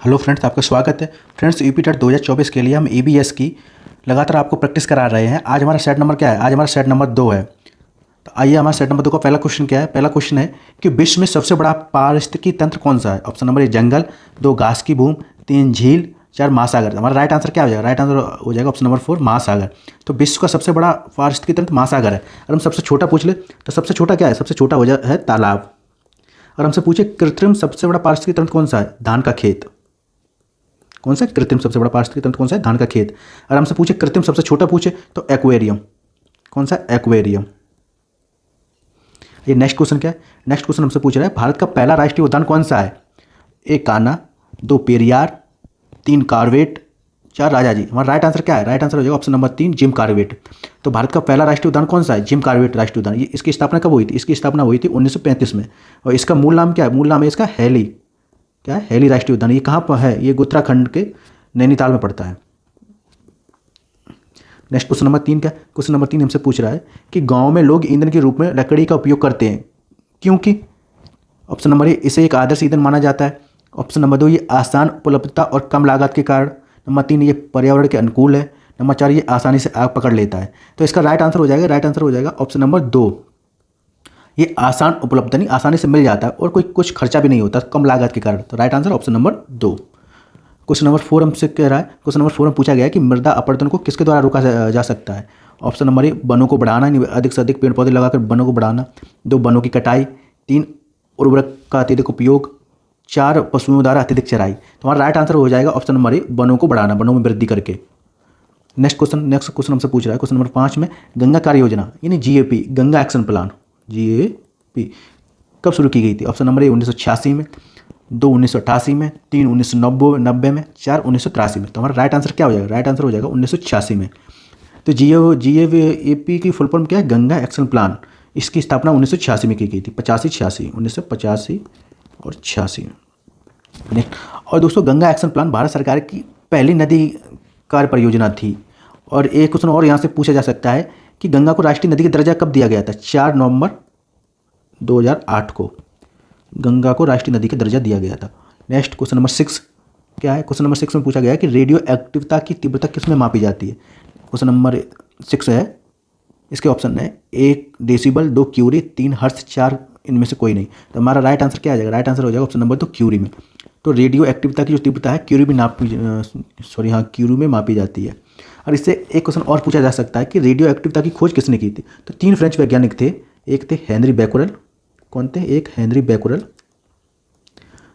Hello friends, आपका स्वागत है। फ्रेंड्स, यूपी टेट 2024 के लिए हम ईबीएस की लगातार आपको प्रैक्टिस करा रहे हैं। आज हमारा सेट नंबर क्या है? आज हमारा सेट नंबर 2 है। तो आइए, हमारा सेट नंबर 2 का पहला क्वेश्चन क्या है? पहला क्वेश्चन है कि विश्व में सबसे बड़ा पारिस्थितिकी तंत्र कौन सा है? ऑप्शन नंबर 1 जंगल, 2 घास की भूमि, 3 झील, 4 महासागर। हमारा राइट आंसर क्या हो जाएगा? राइट आंसर हो जाएगा ऑप्शन नंबर 4 महासागर। तो विश्व का सबसे बड़ा पारिस्थितिकी तंत्र महासागर है। अगर हम सबसे छोटा पूछ ले तो सबसे छोटा क्या है? सबसे छोटा हो है तालाब। और हमसे पूछे कृत्रिम सबसे बड़ा पारिस्थितिकी तंत्र कौन सा है? धान का खेत। कौन सा कृत्रिम सबसे बड़ा पारिस्थितिकी तंत्र कौन सा है? धान का खेत। अगर हमसे पूछे कृत्रिम सबसे छोटा पूछे तो एक्वेरियम। कौन सा? एक्वेरियम। ये नेक्स्ट क्वेश्चन क्या है? नेक्स्ट क्वेश्चन हमसे पूछ रहा है भारत का पहला राष्ट्रीय उद्यान कौन सा है? 1 कान्हा, 2 पेरियार, 3 कॉर्बेट, 4 राजाजी। हमारा राइट आंसर क्या है? राइट आंसर हो जाएगा ऑप्शन नंबर 3 जिम कॉर्बेट। तो भारत का पहला राष्ट्रीय उद्यान कौन सा है? जिम कॉर्बेट राष्ट्रीय उद्यान। ये इसकी स्थापना कब हुई थी? इसकी स्थापना हुई थी 1935 में। और इसका मूल नाम क्या है? मूल नाम है इसका हैली। क्या है? हैली राष्ट्रीय उद्यान। ये कहाँ पर है? ये उत्तराखंड के नैनीताल में पड़ता है। नेक्स्ट क्वेश्चन नंबर 3 क्या? क्वेश्चन नंबर 3 हमसे पूछ रहा है कि गांव में लोग ईंधन के रूप में लकड़ी का उपयोग करते हैं, क्योंकि ऑप्शन नंबर 1 इसे एक आदर्श ईंधन माना जाता है। ऑप्शन नंबर 2 ये आसान उपलब्धता और कम लागत के कारण। नंबर 3 ये पर्यावरण के अनुकूल है। नंबर 4 ये आसानी से आग पकड़ लेता है। तो इसका राइट आंसर हो जाएगा, राइट आंसर हो जाएगा ऑप्शन नंबर 2 ये आसान उपलब्ध, नहीं आसानी से मिल जाता है और कोई कुछ खर्चा भी नहीं होता कम लागत के कारण। तो right answer option number 2। Question number 4 हमसे कह रहा है, क्वेश्चन नंबर 4 में पूछा गया है कि मृदा अपरदन को किसके द्वारा रोका जा सकता है? ऑप्शन नंबर 1 वनों को बढ़ाना, अधिक से अधिक पेड़ पौधे लगाकर वनों को बढ़ाना। 2 वनों की कटाई। 3 उर्वरक का अत्यधिक उपयोग। 4 पशुओं द्वारा अत्यधिक चराई। तो हमारा राइट आंसर हो जाएगा ऑप्शन नंबर 1 वनों को बढ़ाना, वनों में वृद्धि करके। नेक्स्ट क्वेश्चन हमसे पूछ रहा है क्वेश्चन नंबर 5 में गंगा कार्य योजना यानी GAP, Ganga action plan GAP कब शुरू की गई थी? ऑप्शन नंबर 1 1986 में, 2 1988 में, 3 1990 में, 4 1983 में। तो हमारा राइट आंसर क्या हो जाएगा? राइट आंसर हो जाएगा 1986 में। तो जीएपी की फुल फॉर्म क्या है? Ganga action plan. इसकी स्थापना 1986 में की गई थी। 1985 और 86। नेक्स्ट, और दोस्तों गंगा एक्शन प्लान भारत सरकार की पहली नदी कार्य परियोजना थी। और एक क्वेश्चन और यहाँ से पूछा जा सकता है कि गंगा को राष्ट्रीय नदी का दर्जा कब दिया गया था? 4 नवंबर 2008 को गंगा को राष्ट्रीय नदी का दर्जा दिया गया था। नेक्स्ट क्वेश्चन नंबर 6 क्या है? क्वेश्चन नंबर 6 में पूछा गया है कि रेडियो एक्टिविटी की तीव्रता किस में मापी जाती है? क्वेश्चन नंबर 6 है, इसके ऑप्शन है 1 डेसिबल, 2 क्यूरी, 3 हर्ट्ज, 4 इनमें से कोई नहीं। तो हमारा राइट आंसर क्या आ जाएगा? राइट आंसर हो जाएगा ऑप्शन नंबर 2 क्यूरी में। तो रेडियो एक्टिविटी की जो तीव्रता है क्यूरी में क्यूरी में मापी जाती है। और इससे एक क्वेश्चन और पूछा जा सकता है कि रेडियो एक्टिविटी की खोज किसने की थी? तो 3 फ्रेंच वैज्ञानिक थे। एक थे हेनरी बैकुरेल। कौन थे? एक Henri Becquerel,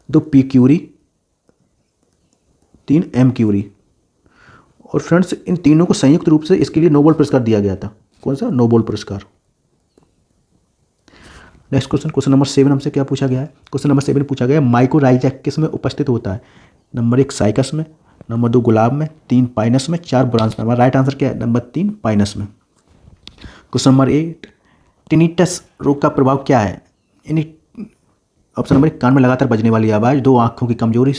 2 P Curie, 3 M Curie. और फ्रेंड्स इन तीनों को संयुक्त रूप से इसके लिए नोबेल पुरस्कार दिया गया था। कौन सा? नोबेल पुरस्कार। नेक्स्ट क्वेश्चन नंबर 7 हमसे क्या पूछा गया है? क्वेश्चन नंबर 7 पूछा गया है माइकोराइजा किस में उपस्थित होता है? नंबर 1 साइकस में, नंबर 2 गुलाब में, 3 पाइनस में, 4 ब्रांस में। हमारा राइट आंसर क्या है? नंबर 3 पाइनस में। क्वेश्चन नंबर 8 टिनिटस रोग का प्रभाव क्या है? यानी ऑप्शन नंबर 1 कान में लगातार बजने वाली आवाज़, 2 आंखों की कमजोरी,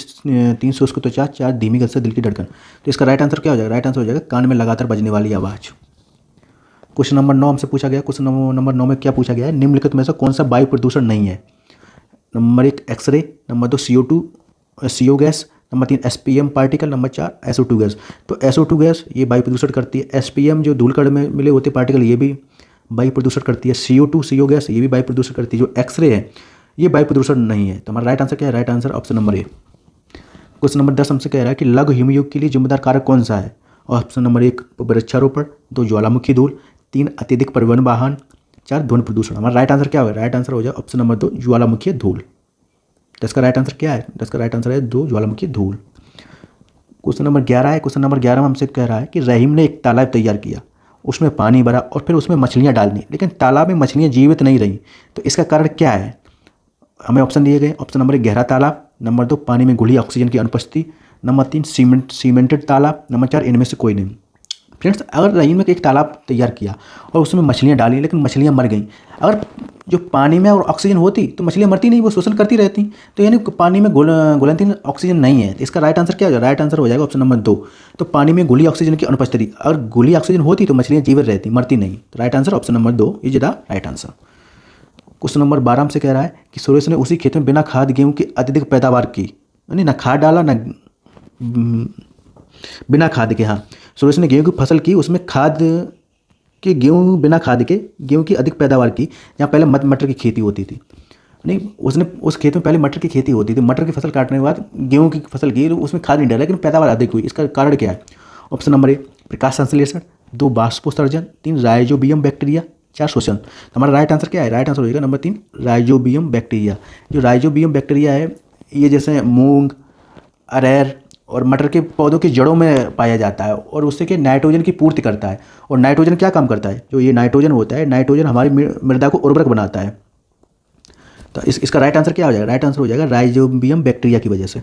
3 शुष्क त्वचा, 4 धीमी गति से दिल की धड़कन। तो इसका राइट आंसर क्या हो जाएगा? राइट आंसर हो जाएगा कान में लगातार बजने वाली आवाज़। क्वेश्चन नंबर 9 हमसे पूछा गया। क्वेश्चन नंबर 9 में क्या पूछा गया है? निम्नलिखित में से कौन सा वायु प्रदूषण नहीं है? Number 1 x ray, number 2 CO gas, number 3 SPM particle, number 4 SO2 gas. तो SO2 गैस ये वायु प्रदूषण करती है। SPM जो धूल कण में मिले होते पार्टिकल ये भी वायु प्रदूषण करती है। CO गैस ये भी वायु प्रदूषण करती है। जो एक्सरे है ये वायु प्रदूषण नहीं है। तो हमारा राइट आंसर क्या है? Right answer option number 1। Question number 10 हमसे कह रहा है कि लघु हिमयुग के लिए जिम्मेदार कारक कौन सा है? ऑप्शन नंबर 1 वृक्षारोपण, 2 ज्वालामुखी धूल, 3 अत्यधिक परिवहन वाहन, 4 ध्वनि प्रदूषण। हमारा राइट आंसर क्या होगा? राइट आंसर हो जाए ऑप्शन नंबर 2 ज्वालामुखी धूल। तो इसका राइट आंसर क्या है? इसका राइट आंसर है 2 ज्वालामुखी धूल। क्वेश्चन नंबर 11 है। क्वेश्चन नंबर 11 में हमसे कह रहा है कि रहीम ने एक तालाब तैयार किया, उसमें पानी भरा और फिर उसमें मछलियाँ डाल दी, लेकिन तालाब में मछलियाँ जीवित नहीं रहीं। तो इसका कारण क्या है? हमें ऑप्शन दिए गए। ऑप्शन नंबर 1 गहरा तालाब, नंबर 2 पानी में घुली ऑक्सीजन की अनुपस्थिति, नंबर 3 सीमेंटेड तालाब, नंबर 4 इनमें से कोई नहीं। फ्रेंड्स अगर रहीम ने एक तालाब तैयार किया और उसमें मछलियाँ डाली लेकिन मछलियाँ मर गईं, अगर जो पानी में और ऑक्सीजन होती तो मछलियाँ मरती नहीं, वो शोषण करती रहती। तो यानी पानी में घुलनशील ऑक्सीजन नहीं है। तो इसका राइट आंसर क्या हो जाएगा? राइट आंसर हो जाएगा ऑप्शन नंबर 2। तो पानी में घुली ऑक्सीजन की अनुपस्थिति, अगर घुली ऑक्सीजन होती तो मछलियाँ जीवित रहती, मरती नहीं। तो right answer option number 2 is the right answer. Question number 12 से कह रहा है कि सुरेश ने उसी खेत में बिना खाद गेहूँ की अत्यधिक पैदावार की, नहीं, ना खाद डाला ना बिना खाद के। हाँ, सुरेश ने गेहूं की फसल की, उसमें खाद कि गेहूँ बिना खाद के गेहूँ की अधिक पैदावार की। यहाँ पहले मटर की खेती होती थी, नहीं उसने उस खेत में पहले मटर की खेती होती थी, मटर की फसल काटने के बाद गेहूँ की फसल की, उसमें खाद नहीं डाला लेकिन पैदावार अधिक हुई। इसका कारण क्या है? ऑप्शन नंबर ए प्रकाश संश्लेषण, 2 बाष्पोत्सर्जन, 3 राइजोबियम बैक्टीरिया, 4 शोषण। तो हमारा राइट आंसर क्या है? राइट आंसर हो जाएगा नंबर 3 राइजोबियम बैक्टीरिया। जो राइजोबियम बैक्टीरिया है ये जैसे मूंग, अरहर और मटर के पौधों की जड़ों में पाया जाता है और उससे कि नाइट्रोजन की पूर्ति करता है। और नाइट्रोजन क्या काम करता है? जो ये नाइट्रोजन होता है, नाइट्रोजन हमारी मृदा को उर्वरक बनाता है। तो इसका राइट आंसर क्या हो जाएगा? राइट आंसर हो जाएगा राइजोबियम बैक्टीरिया की वजह से।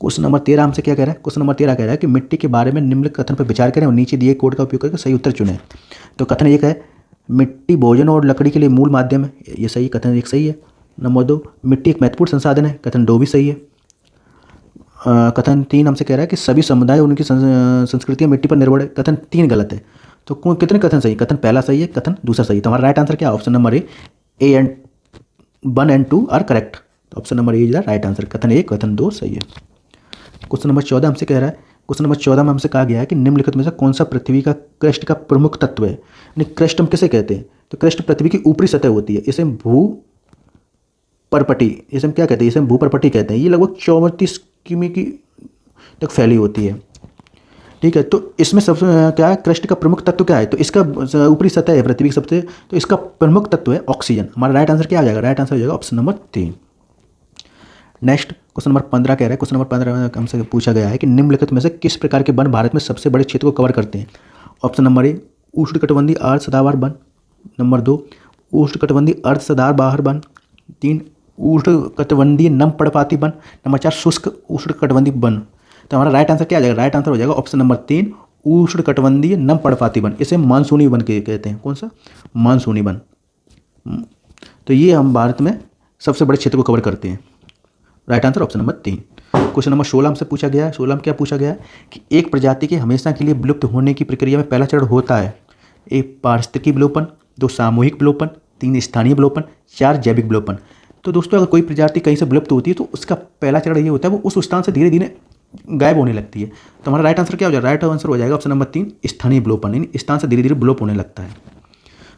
क्वेश्चन नंबर 13 हमसे क्या कह रहा है? क्वेश्चन नंबर 13 कह रहा है कि मिट्टी के बारे में निम्नलिखित कथन पर विचार करें और नीचे दिए कोड का उपयोग करके सही उत्तर चुनें। तो कथन एक है मिट्टी भोजन और लकड़ी के लिए मूल माध्यम है, ये सही, कथन एक सही है। नंबर 2 मिट्टी एक महत्वपूर्ण संसाधन है, कथन 2 भी सही है। कथन 3 हमसे कह रहा है कि सभी समुदाय उनकी संस्कृतियाँ मिट्टी पर निर्भर है, कथन 3 गलत है। तो कितने कथन सही? कथन पहला सही है, कथन दूसरा सही है। तो हमारा राइट आंसर क्या है? Option number A and 1 and 2 are correct. तो option number A is the right answer, कथन 1 कथन 2 सही है। क्वेश्चन नंबर 14 हमसे कह रहा है, क्वेश्चन नंबर 14 में हमसे कहा गया है कि निम्नलिखित में से कौन सा पृथ्वी का क्रस्ट का प्रमुख तत्व है? यानी क्रस्ट हम किसे कहते हैं? तो क्रस्ट पृथ्वी की ऊपरी सतह होती है, इसे भू परपटी, इसे हम क्या कहते हैं? इसे हम भू परपटी कहते हैं। ये लगभग 34 किमी की तक फैली होती है, ठीक है। तो इसमें सबसे क्या है? क्रस्ट का प्रमुख तत्व क्या है? तो इसका ऊपरी सतह है पृथ्वी की सबसे, तो इसका प्रमुख तत्व है ऑक्सीजन। हमारा राइट आंसर क्या आ जाएगा? राइट आंसर हो जाएगा option number 3। Next question number 15 कह रहा है, क्वेश्चन नंबर 15 में हमसे पूछा गया है कि निम्नलिखित में से किस प्रकार के वन भारत में सबसे बड़े क्षेत्र को कवर करते हैं? ऑप्शन नंबर ए उष्णकटिबंधीय अर्ध सदाबहार वन, नंबर 2 उष्णकटिबंधीय अर्ध सदाबहार वन, 3 उष्णकटिबंधीय नम पर्णपाती वन, नंबर 4 शुष्क उष्णकटिबंधीय वन। तो हमारा राइट आंसर क्या आ जाएगा? राइट आंसर हो जाएगा ऑप्शन नंबर 3 उष्णकटिबंधीय नम पर्णपाती वन। इसे मानसूनी वन कहते हैं। कौन सा? मानसूनी वन। तो ये हम भारत में सबसे बड़े क्षेत्र को कवर करते हैं। Right answer option number 3। Question number 16 हमसे पूछा गया है, 16 में क्या पूछा गया है कि एक प्रजाति के हमेशा के लिए विलुप्त होने की प्रक्रिया में पहला चरण होता है। 1 पारिस्थितिकी विलोपन, 2 सामूहिक विलोपन, 3 स्थानीय विलोपन, 4 जैविक विलोपन। तो दोस्तों अगर कोई प्रजाति कहीं से विलुप्त होती है तो उसका पहला चरण ये होता है वो उस स्थान से धीरे धीरे गायब होने लगती है। तो हमारा राइट आंसर क्या हो जाएगा? राइट आंसर हो जाएगा ऑप्शन नंबर 3 स्थानीय विलोपन, यानी स्थान से धीरे धीरे विलोप होने लगता है।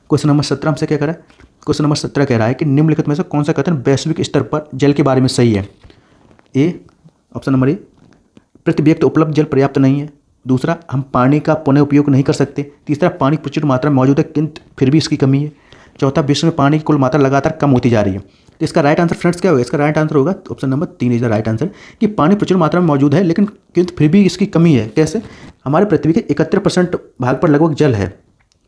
क्वेश्चन नंबर 17 हमसे क्या कह रहा है? क्वेश्चन नंबर 17 कह रहा है कि निम्नलिखित में से कौन सा कथन वैश्विक स्तर पर जल के बारे में सही है? ए ऑप्शन नंबर ए प्रति व्यक्ति उपलब्ध जल पर्याप्त नहीं है। दूसरा हम पानी का पुनः उपयोग नहीं कर सकते। तीसरा पानी प्रचुर मात्रा में मौजूद है किंतु फिर भी इसकी कमी है। चौथा विश्व में पानी की कुल मात्रा लगातार कम होती जा रही है। तो इसका राइट आंसर फ्रेंड्स क्या होगा? इसका राइट आंसर होगा option number 3 is the right answer कि पानी प्रचुर मात्रा में मौजूद है लेकिन किंतु फिर भी इसकी कमी है। कैसे? हमारे पृथ्वी के 71% भाग पर लगभग जल है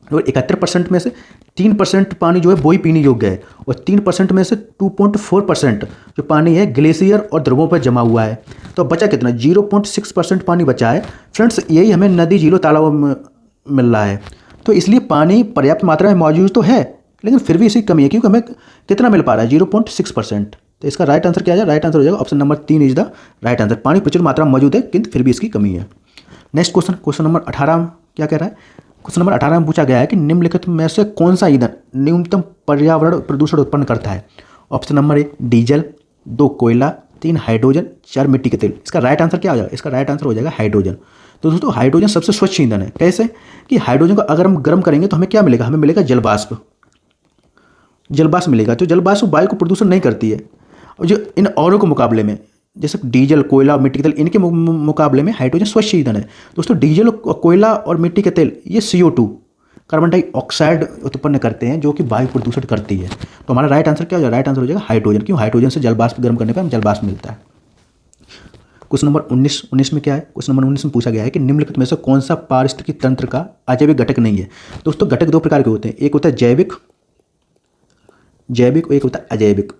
और 71% में से 3% पानी जो है वो ही पीने योग्य है और 3% में से 2.4% जो पानी है ग्लेशियर और ध्रुवों पर जमा हुआ है। तो बचा कितना? 0.6% पानी बचा है फ्रेंड्स। यही हमें नदी, झीलों, तालाबों में मिल रहा है। तो इसलिए पानी पर्याप्त मात्रा में मौजूद तो है लेकिन फिर भी इसकी कमी है क्योंकि हमें कितना मिल पा रहा है? 0.6%। तो इसका राइट आंसर क्या आ जाएगा? राइट आंसर हो जाएगा option number 3 is the right answer. पानी प्रचुर मात्रा में मौजूद है किंतु फिर भी इसकी कमी है। नेक्स्ट क्वेश्चन, क्वेश्चन नंबर 18 क्या कह रहा है? क्वेश्चन नंबर 18 में पूछा गया है कि निम्नलिखित में से कौन सा ईंधन न्यूनतम पर्यावरण प्रदूषण उत्पन्न करता है? ऑप्शन नंबर ए डीजल, 2 कोयला, 3 हाइड्रोजन, 4 मिट्टी के तेल। इसका राइट आंसर क्या हो जाएगा? इसका राइट आंसर हो जाएगा हाइड्रोजन। तो दोस्तों हाइड्रोजन सबसे स्वच्छ ईंधन है। कैसे? कि हाइड्रोजन को अगर हम गर्म करेंगे तो हमें क्या मिलेगा? हमें मिलेगा जलवाष्प। जलवाष्प मिलेगा। तो जलवाष्प वायु को प्रदूषण नहीं करती है। और जो इन औरों के मुकाबले में जैसे डीजल, कोयला, मिट्टी के तेल, इनके मुकाबले में हाइड्रोजन स्वच्छ ईंधन है। दोस्तों डीजल, कोयला और मिट्टी के तेल ये CO2 कार्बन डाइऑक्साइड उत्पन्न करते हैं जो कि वायु प्रदूषण करती है। तो हमारा राइट आंसर क्या हो जाएगा? राइट आंसर हो जाएगा हाइड्रोजन। क्यों? हाइड्रोजन से जलवाष्प गर्म करने पर हमें जलवाष्प मिलता है। क्वेश्चन नंबर 19 में क्या है? क्वेश्चन नंबर 19 में पूछा गया है कि निम्नलिखित में से कौन सा पारिस्थितिकी तंत्र का अजैविक घटक नहीं है? दोस्तों घटक 2 प्रकार के होते हैं, एक होता है जैविक और एक होता है अजैविक।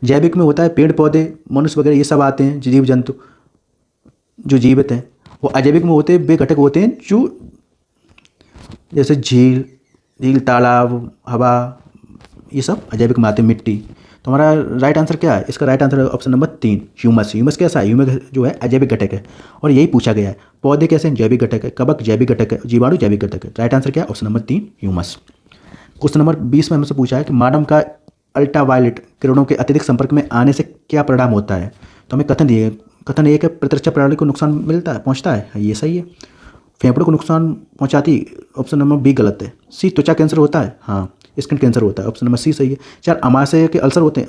जैविक में होता है पेड़ पौधे, मनुष्य वगैरह ये सब आते हैं, जीव जंतु जो जीवित हैं। वो अजैविक में होते हैं वे घटक होते हैं जो जैसे झील, तालाब, हवा, ये सब अजैविक में आते हैं, मिट्टी। तो हमारा राइट आंसर क्या है? इसका राइट आंसर है ऑप्शन नंबर 3 ह्यूमस। ह्यूमस कैसा है? ह्यूमस जो है अजैविक घटक है और यही पूछा गया है। पौधे कैसे हैं? जैविक घटक है। कवक जैविक घटक है। जीवाणु जैविक घटक है। राइट आंसर क्या है? Option number 3 humus. Question number 20 में हमसे पूछा है कि मानव का अल्ट्रावायलेट किरणों के अत्यधिक संपर्क में आने से क्या परिणाम होता है? तो हमें कथन दिए, कथन एक है प्रतिरक्षा प्रणाली को नुकसान मिलता है, पहुंचता है, ये सही है। फेफड़ों को नुकसान पहुंचाती, ऑप्शन नंबर बी गलत है। सी त्वचा कैंसर होता है, हाँ स्किन कैंसर होता है, ऑप्शन नंबर सी सही है। 4 अमाशय के अल्सर होते हैं,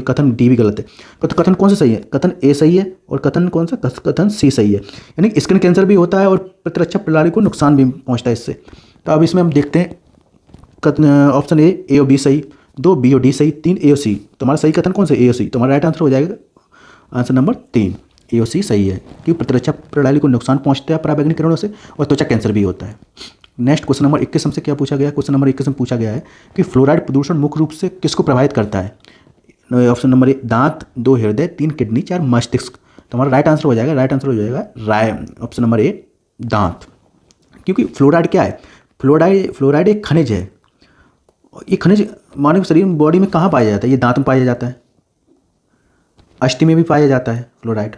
कथन डी भी गलत है। तो कथन कौन सा सही है? कथन ए सही है और कथन कौन सा? कथन सी सही है। यानी स्किन कैंसर भी होता है और प्रतिरक्षा प्रणाली को नुकसान भी पहुंचता है इससे। तो अब इसमें हम देखते हैं ऑप्शन ए और बी सही, 2 बी और डी सही, 3 ए और सी। तुम्हारा सही कथन कौन सा? ए और सी। तुम्हारा राइट आंसर हो जाएगा आंसर नंबर 3, ए और सी सही है, क्योंकि प्रतिरक्षा प्रणाली को नुकसान पहुंचता है पराबैंगनी किरणों से और त्वचा कैंसर भी होता है। नेक्स्ट क्वेश्चन नंबर 21 हमसे क्या पूछा गया है? क्वेश्चन नंबर 21 में पूछा गया है कि फ्लोराइड प्रदूषण मुख्य रूप से किसको प्रभावित करता है? ऑप्शन नंबर 1 दांत, 2 हृदय, 3 किडनी, 4 मस्तिष्क। तो हमारा राइट आंसर हो जाएगा ऑप्शन नंबर ए दांत, क्योंकि फ्लोराइड क्या है? फ्लोराइड एक खनिज है। ये खनिज मानव शरीर में, बॉडी में कहाँ पाया जाता है? ये दांत में पाया जाता है, अस्थि में भी पाया जाता है फ्लोराइड,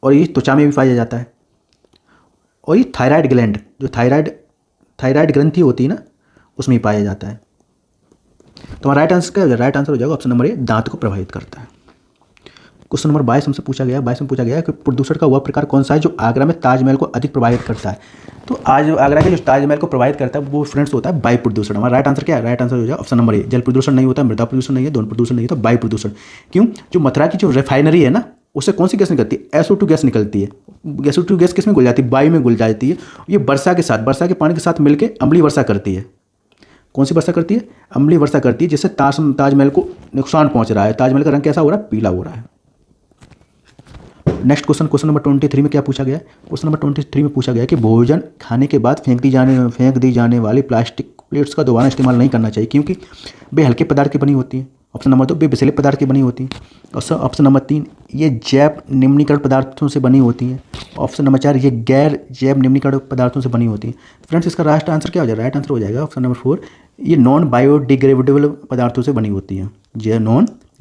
और ये त्वचा में भी पाया जाता है, और ये थायराइड ग्लैंड, जो थायराइड ग्रंथि होती है ना, उसमें ही पाया जाता है। तो हमारा राइट आंसर क्या हो जाएगा? राइट आंसर हो जाएगा ऑप्शन नंबर ए दांत को प्रभावित करता है। क्वेश्चन नंबर 22 हमसे पूछा गया, 22 में पूछा गया कि प्रदूषण का वह प्रकार कौन सा है जो आगरा में ताजमहल को अधिक प्रभावित करता है? तो आज आगरा के जो ताजमहल को प्रभावित करता है वो फ्रेंड्स होता है वायु प्रदूषण। हमारा राइट आंसर क्या है? राइट आंसर हो जाएगा ऑप्शन नंबर ए जल प्रदूषण नहीं होता, मृदा प्रदूषण नहीं है, ध्वनि प्रदूषण नहीं होता, वायु प्रदूषण। क्यों? जो मथुरा की जो रिफाइनरी है ना, उससे कौन सी गैस निकलती है? SO2 गैस निकलती है। SO2 गैस किस में घुल जाती है? वायु में घुल जाती है। ये वर्षा के पानी के साथ मिलकर अम्लीय वर्षा करती है। कौन सी वर्षा करती है? अम्लीय वर्षा करती है, जिससे ताजमहल को नुकसान पहुंच रहा है। ताजमहल का रंग कैसा हो रहा है? पीला हो रहा है। नेक्स्ट क्वेश्चन नंबर 23 में क्या पूछा गया है? क्वेश्चन नंबर 23 में पूछा गया कि भोजन खाने के बाद फेंक दी जाने वाली प्लास्टिक प्लेट्स का दोबारा इस्तेमाल नहीं करना चाहिए, क्योंकि वे हल्के पदार्थ की बनी होती हैं। ऑप्शन नंबर 2 वे विषैले पदार्थ की बनी होती हैं। और ऑप्शन नंबर 3 ये जैव निम्नीकरण पदार्थों से बनी होती हैं। ऑप्शन नंबर 4 ये गैर जैव निम्नीकरण पदार्थों से बनी होती हैं। फ्रेंड्स, इसका राइट आंसर क्या हो जाएगा? राइट आंसर हो जाएगा ऑप्शन नंबर 4 ये नॉन बायोडिग्रेडेबल पदार्थों से बनी होती हैं।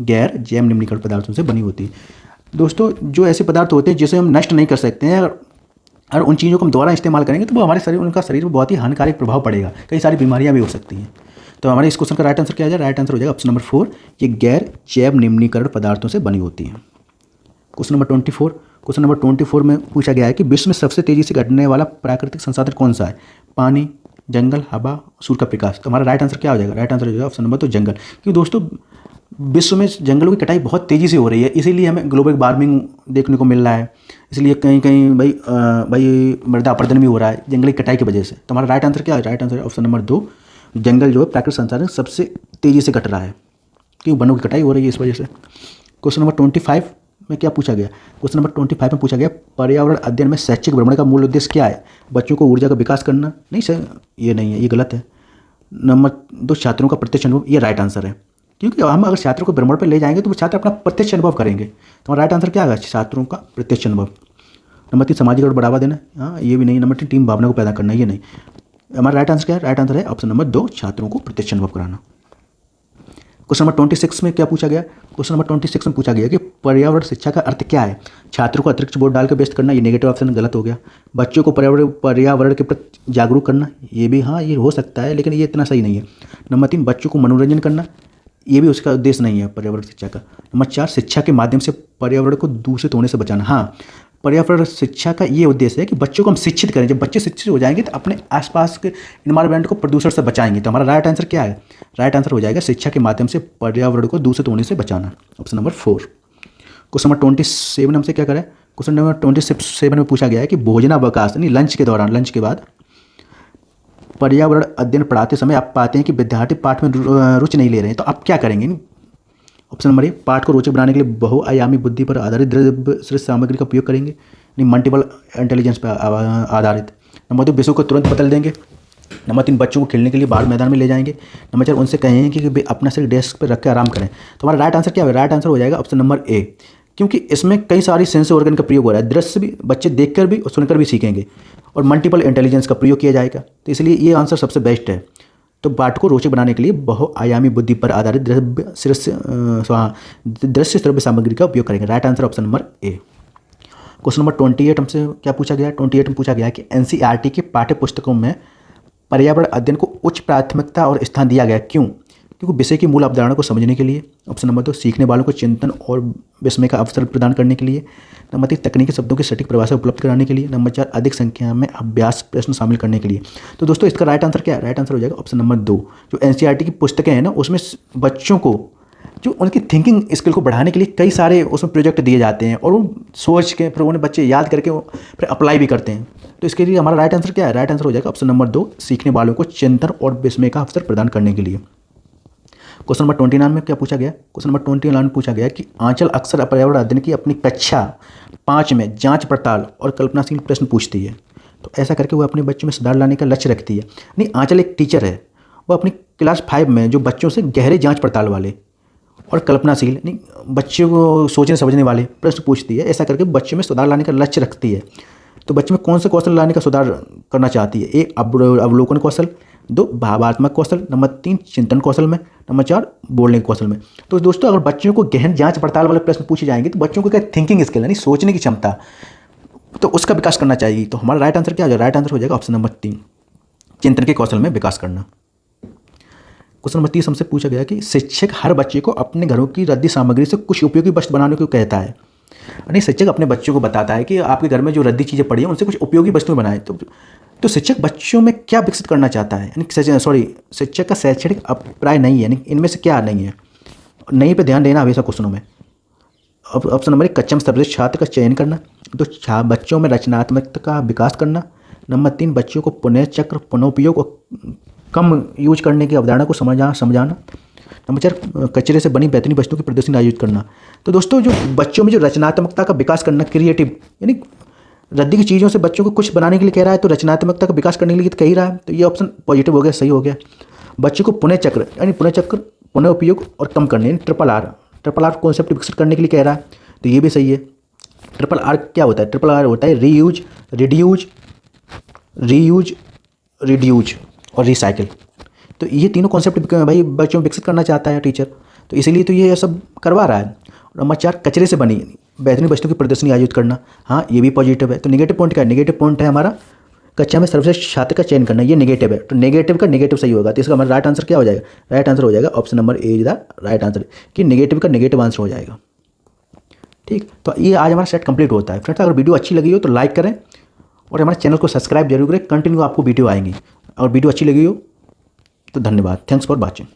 गैर जैव निम्नीकरण पदार्थों से बनी होती है। दोस्तों, जो ऐसे पदार्थ होते हैं जिसे हम नष्ट नहीं कर सकते हैं, और उन चीज़ों को हम दोबारा इस्तेमाल करेंगे तो वो उनका शरीर में बहुत ही हानिकारक प्रभाव पड़ेगा, कई सारी बीमारियां भी हो सकती हैं। तो हमारे इस क्वेश्चन का राइट आंसर क्या हो जाएगा? राइट आंसर हो जाएगा ऑप्शन नंबर 4 ये गैर जैव निम्नीकरण पदार्थों से बनी होती हैं। क्वेश्चन नंबर 24 में पूछा गया है कि विश्व में सबसे तेजी से घटने वाला प्राकृतिक संसाधन कौन सा है? पानी, जंगल, हवा, सूर्य का प्रकाश। तो हमारा राइट आंसर क्या हो जाएगा? राइट आंसर हो जाएगा ऑप्शन नंबर 2 जंगल। क्योंकि दोस्तों, विश्व में जंगलों की कटाई बहुत तेज़ी से हो रही है, इसीलिए हमें ग्लोबल वार्मिंग देखने को मिल रहा है। इसलिए कहीं कहीं भाई मृदा अपरदन भी हो रहा है जंगली कटाई की वजह से। तो हमारा राइट आंसर क्या है? राइट आंसर ऑप्शन नंबर 2 जंगल जो है प्राकृतिक संसाधन सबसे तेज़ी से घट रहा है, क्योंकि वनों की कटाई हो रही है इस वजह से। क्वेश्चन नंबर 25 में क्या पूछा गया? क्वेश्चन नंबर 25 में पूछा गया पर्यावरण अध्ययन में शैक्षिक भ्रमण का मूल उद्देश्य क्या है? बच्चों को ऊर्जा का विकास करना? नहीं सर, ये नहीं है, ये गलत है। नंबर 2 छात्रों का प्रत्यक्ष अनुभव, ये राइट आंसर है, क्योंकि हम अगर छात्रों को भ्रमण पर ले जाएंगे तो वो छात्र अपना प्रत्यक्ष अनुभव करेंगे। तो राइट आंसर क्या आएगा? छात्रों का प्रत्यक्ष अनुभव। नंबर 3 सामाजिक और बढ़ावा देना, हाँ ये भी नहीं। नंबर 3 टीम भावना को पैदा करना, ये नहीं। हमारा राइट आंसर क्या है? राइट आंसर है ऑप्शन नंबर 2 छात्रों को प्रत्यक्ष अनुभव कराना। क्वेश्चन नंबर 26 में क्या पूछा गया? क्वेश्चन नंबर 26 में पूछा गया कि पर्यावरण शिक्षा का अर्थ क्या है? छात्रों को अतिरिक्त बोर्ड डालकर व्यस्त करना, ये नेगेटिव ऑप्शन गलत हो गया। बच्चों को पर्यावरण के प्रति जागरूक करना, ये भी हाँ ये हो सकता है, लेकिन ये इतना सही नहीं है। नंबर 3 बच्चों को मनोरंजन करना, ये भी उसका उद्देश्य नहीं है पर्यावरण शिक्षा का। नंबर 4 शिक्षा के माध्यम से पर्यावरण को दूषित होने से बचाना, हाँ पर्यावरण शिक्षा का ये उद्देश्य है कि बच्चों को हम शिक्षित करें। जब बच्चे शिक्षित हो जाएंगे तो अपने आसपास के इन्वायरमेंट को प्रदूषण से बचाएंगे। तो हमारा राइट आंसर क्या है? राइट आंसर हो जाएगा शिक्षा के माध्यम से पर्यावरण को दूषित होने से बचाना, ऑप्शन नंबर 4। क्वेश्चन नंबर 27 हमसे क्या करें? क्वेश्चन नंबर 27 में पूछा गया है कि भोजनावकाश यानी लंच के दौरान, लंच के बाद पर्यावरण अध्ययन पढ़ाते समय आप पाते हैं कि विद्यार्थी पाठ में रुचि नहीं ले रहे हैं, तो आप क्या करेंगे? ऑप्शन नंबर 1 पाठ को रोचक बनाने के लिए बहुआयामी बुद्धि पर आधारित द्रव्य सृष्ट सामग्री का उपयोग करेंगे, नहीं मल्टीपल इंटेलिजेंस पर आधारित। नंबर 2 विषयों को तुरंत बदल देंगे। नंबर 3 बच्चों को खेलने के लिए बाहर मैदान में ले जाएंगे। नंबर 4 उनसे कहेंगे कि वे अपना सिर डेस्क पर रख कर आराम करें। तो हमारा राइट आंसर क्या है? राइट आंसर हो जाएगा ऑप्शन नंबर ए, क्योंकि इसमें कई सारी सेंस ऑर्गन का प्रयोग हो रहा है। दृश्य भी बच्चे देखकर भी और सुनकर भी सीखेंगे, और मल्टीपल इंटेलिजेंस का प्रयोग किया जाएगा। तो इसलिए ये आंसर सबसे बेस्ट है। तो पाठ को रोचक बनाने के लिए बहुआयामी बुद्धि पर आधारित दृश्य श्रव्य सामग्री का उपयोग करेंगे। राइट आंसर ऑप्शन नंबर ए। क्वेश्चन नंबर 28 हमसे क्या पूछा गया? 28 में पूछा गया कि NCERT की पाठ्य पुस्तकों में पर्यावरण अध्ययन को उच्च प्राथमिकता और स्थान दिया गया, क्यों? क्योंकि विषय की मूल अवधारणा को समझने के लिए। ऑप्शन नंबर 2 सीखने वालों को चिंतन और विस्मय का अवसर प्रदान करने के लिए। नंबर 3 तकनीकी शब्दों की सटीक परिभाषा उपलब्ध कराने के लिए। नंबर 4 अधिक संख्या में अभ्यास प्रश्न शामिल करने के लिए। तो दोस्तों इसका राइट आंसर क्या है? राइट आंसर हो जाएगा ऑप्शन नंबर 2। जो एनसीईआरटी की पुस्तकें हैं ना, उसमें बच्चों को जो उनकी थिंकिंग स्किल को बढ़ाने के लिए कई सारे उसमें प्रोजेक्ट दिए जाते हैं और वो सोच के फिर उन्हें बच्चे याद करके वो फिर अप्लाई भी करते हैं। तो इसके लिए हमारा राइट आंसर क्या है? राइट आंसर हो जाएगा ऑप्शन नंबर 2 सीखने वालों को चिंतन और विस्मय का अवसर प्रदान करने के लिए। क्वेश्चन नंबर 29 में क्या पूछा गया? क्वेश्चन नंबर 29 में पूछा गया कि आंचल अक्सर पर्यावरण अध्ययन की अपनी कक्षा 5 में जांच पड़ताल और कल्पनाशील प्रश्न पूछती है। तो ऐसा करके वो अपने बच्चों में सुधार लाने का लक्ष्य रखती है। नहीं, आंचल एक टीचर है, वो अपनी क्लास 5 में जो बच्चों से गहरे जांच पड़ताल वाले और कल्पनाशील नहीं बच्चों को सोचने समझने वाले प्रश्न पूछती है। ऐसा करके बच्चों में सुधार लाने का लक्ष्य रखती है। तो बच्चों में कौन से कौशल लाने का सुधार करना चाहती है? 1 अवलोकन कौशल, 2 भावात्मक कौशल, नंबर 3 चिंतन कौशल में, नंबर 4 बोलने कौशल में। तो दोस्तों अगर बच्चों को गहन जांच पड़ताल वाले प्रश्न पूछे जाएंगे तो बच्चों को क्या थिंकिंग स्किल यानी सोचने की क्षमता, तो उसका विकास करना चाहिए। तो हमारा राइट आंसर क्या हो जाएगा? राइट आंसर हो जाएगा ऑप्शन नंबर 3 चिंतन के कौशल में विकास करना। क्वेश्चन नंबर 30 हमसे पूछा गया कि शिक्षक हर बच्चे को अपने घरों की रद्दी सामग्री से कुछ उपयोगी वस्तु बनाने को कहता है। यानी शिक्षक अपने बच्चों को बताता है कि आपके घर में जो रद्दी चीज़ें पड़ी हैं उनसे कुछ उपयोगी वस्तुएं बनाएं। तो शिक्षक बच्चों में क्या विकसित करना चाहता है? यानी शिक्षक का शैक्षणिक अभिप्राय नहीं है, यानी इनमें से क्या नहीं है, नहीं पे ध्यान देना हमेशा क्वेश्चनों में। ऑप्शन नंबर 1 कक्षा में सर्वश्रेष्ठ छात्र का चयन करना। 2 बच्चों में रचनात्मकता का विकास करना। नंबर 3 बच्चों को पुनः चक्र पुनःउपयोग और कम यूज करने की अवधारणा को समझाना। नंबर 4 कचरे से बनी बेहतरीन वस्तुओं की प्रदर्शनी आयोजित करना। तो दोस्तों जो बच्चों में जो रचनात्मकता का विकास करना, क्रिएटिव यानी रद्दी की चीज़ों से बच्चों को कुछ बनाने के लिए कह रहा है, तो रचनात्मकता का विकास करने के लिए कह ही रहा है। तो ये ऑप्शन पॉजिटिव हो गया, सही हो गया। बच्चों को पुनः चक्र यानी पुनः उपयोग और कम करने यानी ट्रिपल आर कॉन्सेप्ट विकसित करने के लिए कह रहा है, तो ये भी सही है। ट्रिपल आर क्या होता है? ट्रिपल आर होता है रीयूज, रिड्यूज और रिसाइकिल। तो ये तीनों कॉन्सेप्ट भाई बच्चों में विकसित करना चाहता है टीचर, तो इसीलिए तो ये सब करवा रहा है। नंबर 4 कचरे से बनी बेहतरीन वस्तुओं की प्रदर्शनी आयोजित करना। हाँ, ये भी पॉजिटिव है। तो नेगेटिव पॉइंट क्या है? नेगेटिव पॉइंट है हमारा कक्षा में सर्वश्रेष्ठ छात्र का चयन करना, ये नेगेटिव है। तो नेगेटिव का नेगेटिव सही होगा, तो इसका हमारा राइट आंसर क्या हो जाएगा? राइट आंसर हो जाएगा option number A is the right answer, कि नेगेटिव का नेगेटिव आंसर हो जाएगा। ठीक, तो ये आज हमारा सेट कंप्लीट होता है। फ्रेंड्स अगर वीडियो अच्छी लगी हो तो लाइक करें और हमारे चैनल को सब्सक्राइब जरूर करें। कंटिन्यू आपको वीडियो आएंगी। और वीडियो अच्छी लगी हो तो धन्यवाद। Thanks for watching.